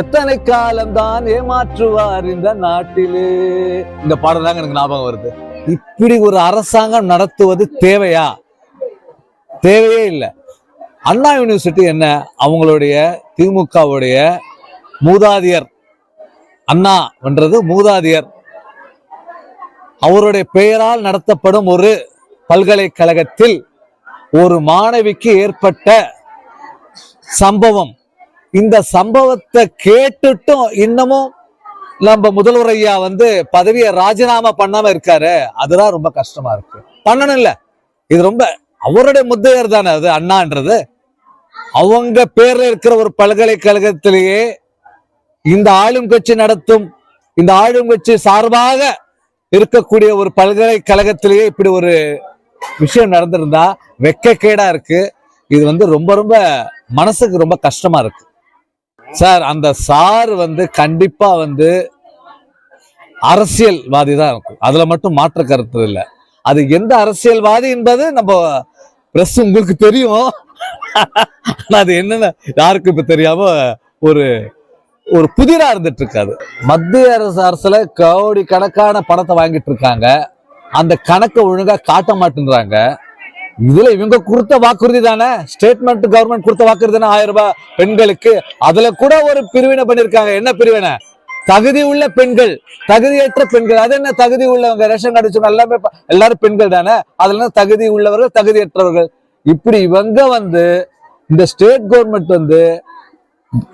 எத்தனை காலம்தான் ஏமாற்றுவார் இந்த நாட்டிலே. இந்த பாடம் தாங்க எனக்கு ஞாபகம் வருது. இப்படி ஒரு அரசாங்கம் நடத்துவது தேவையா? தேவையே இல்லை. அண்ணா யூனிவர்சிட்டி என்ன, அவங்களுடைய திமுகவுடைய மூதாதியர், அண்ணா என்றது மூதாதியர், அவருடைய பெயரால் நடத்தப்படும் ஒரு பல்கலைக்கழகத்தில் ஒரு மாணவிக்கு ஏற்பட்ட சம்பவம். இந்த சம்பவத்தை கேட்டுட்டும் இன்னமும் நம்ம முதல்வர் ஐயா பதவியை ராஜினாமா பண்ணாம இருக்காரு. அதுதான் ரொம்ப கஷ்டமா இருக்கு. பண்ணணும் இல்ல, இது ரொம்ப அவருடைய முத்தையர் தானே அது அண்ணான்றது. அவங்க பேர்ல இருக்கிற ஒரு பல்கலைக்கழகத்திலேயே இந்த ஆளும் கட்சி நடத்தும், இந்த ஆளும் கட்சி சார்பாக இருக்கக்கூடிய ஒரு பல்கலைக்கழகத்திலேயே இப்படி ஒரு விஷயம் நடந்திருந்தா வெக்கக்கேடா இருக்கு. இது ரொம்ப ரொம்ப மனசுக்கு ரொம்ப கஷ்டமா இருக்கு சார். அந்த சார் கண்டிப்பா அரசியல்வாதி தான் இருக்கும், அதுல மட்டும் மாற்று கருத்து இல்லை. அது எந்த அரசியல்வாதி என்பது நம்ம பிரஸ் உங்களுக்கு தெரியும். அது என்னன்னு யாருக்கும் இப்ப தெரியாம ஒரு ஒரு புதிரா இருந்துட்டு இருக்காது. மத்திய அரசுல கோடி கணக்கான பணத்தை வாங்கிட்டு இருக்காங்க, அந்த கணக்கை ஒழுங்கா காட்ட மாட்டேன்றாங்க. இதுல இவங்க கொடுத்த வாக்குறுதி தானே, ஸ்டேட்மெண்ட் கவர்மெண்ட் கொடுத்த வாக்குறுதி தானே 1000 ரூபாய் பெண்களுக்கு. அதுல கூட ஒரு பிரிவினை பண்ணிருக்காங்க. என்ன பிரிவினை? தகுதி உள்ள பெண்கள், தகுதியற்ற பெண்கள். அது என்ன தகுதி உள்ளவங்க? ரேஷன் கார்டு வச்சவங்க எல்லாமே எல்லாரும் பெண்கள் தானே. அதுல தகுதி உள்ளவர்கள், தகுதியற்றவர்கள். இப்படி இவங்க இந்த ஸ்டேட் கவர்மெண்ட்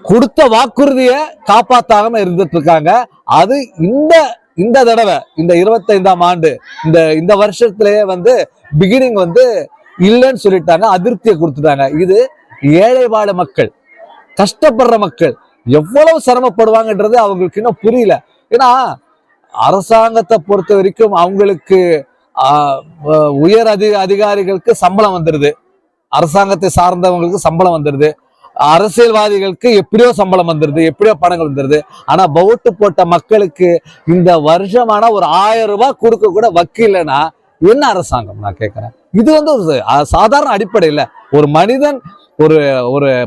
கொடுத்த வாக்குறுதியை காப்பாத்தாம இருந்துட்டு இருக்காங்க. அது இந்த தடவை இந்த 25ஆம் ஆண்டு இந்த வருஷத்திலேயே பிகினிங் இல்லைன்னு சொல்லிட்டாங்க, அதிருப்தியை கொடுத்துட்டாங்க. இது ஏழை வாழ மக்கள், கஷ்டப்படுற மக்கள் எவ்வளவு சிரமப்படுவாங்கன்றது அவங்களுக்கு இன்னும் புரியல. ஏன்னா அரசாங்கத்தை பொறுத்த வரைக்கும் அவங்களுக்கு உயர் அதிகாரிகளுக்கு சம்பளம் வந்துடுது, அரசாங்கத்தை சார்ந்தவங்களுக்கு சம்பளம் வந்துடுது, அரசியல்வாதிகளுக்கு எப்படியோ சம்பளம் வந்துடுது, எப்படியோ பணங்கள் வந்துடுது. ஆனா ஓட்டு போட்ட மக்களுக்கு இந்த வருஷமான ஒரு 1000 ரூபாய் கொடுக்க கூட வக்கீலனா என்ன அரசாங்கம்? நான் கேட்கிறேன். இது ஒரு சாதாரண அடிப்படையில் ஒரு மனிதன் ஒரு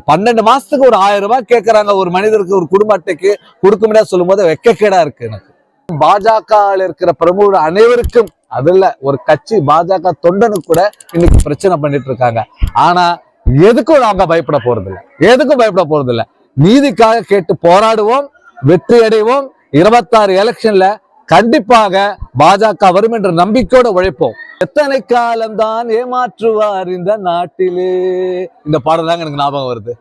12 மாசத்துக்கு ஒரு 1000 ரூபாய் கேட்கறாங்க. ஒரு மனிதருக்கு ஒரு குடும்ப அட்டைக்கு கொடுக்க முடியாது சொல்லும் போது வெக்கக்கேடா இருக்கு எனக்கு. பாஜக இருக்கிற பிரமுகர் அனைவருக்கும், அதுல ஒரு கட்சி பாஜக தொண்டனுக்கு கூட இன்னைக்கு பிரச்சனை பண்ணிட்டு இருக்காங்க. ஆனா எதுக்கும் நாங்க பயப்பட போறதில்லை, எதுக்கும் பயப்பட போறதில்லை. நீதிக்காக கேட்டு போராடுவோம், வெற்றி அடைவோம். 26 எலெக்ஷன்ல கண்டிப்பாக பாஜக வரும் என்ற நம்பிக்கையோட உழைப்போம். எத்தனை காலம்தான் ஏமாற்றுவார் இந்த நாட்டிலே. இந்த பாடல் தாங்க எனக்கு ஞாபகம் வருது.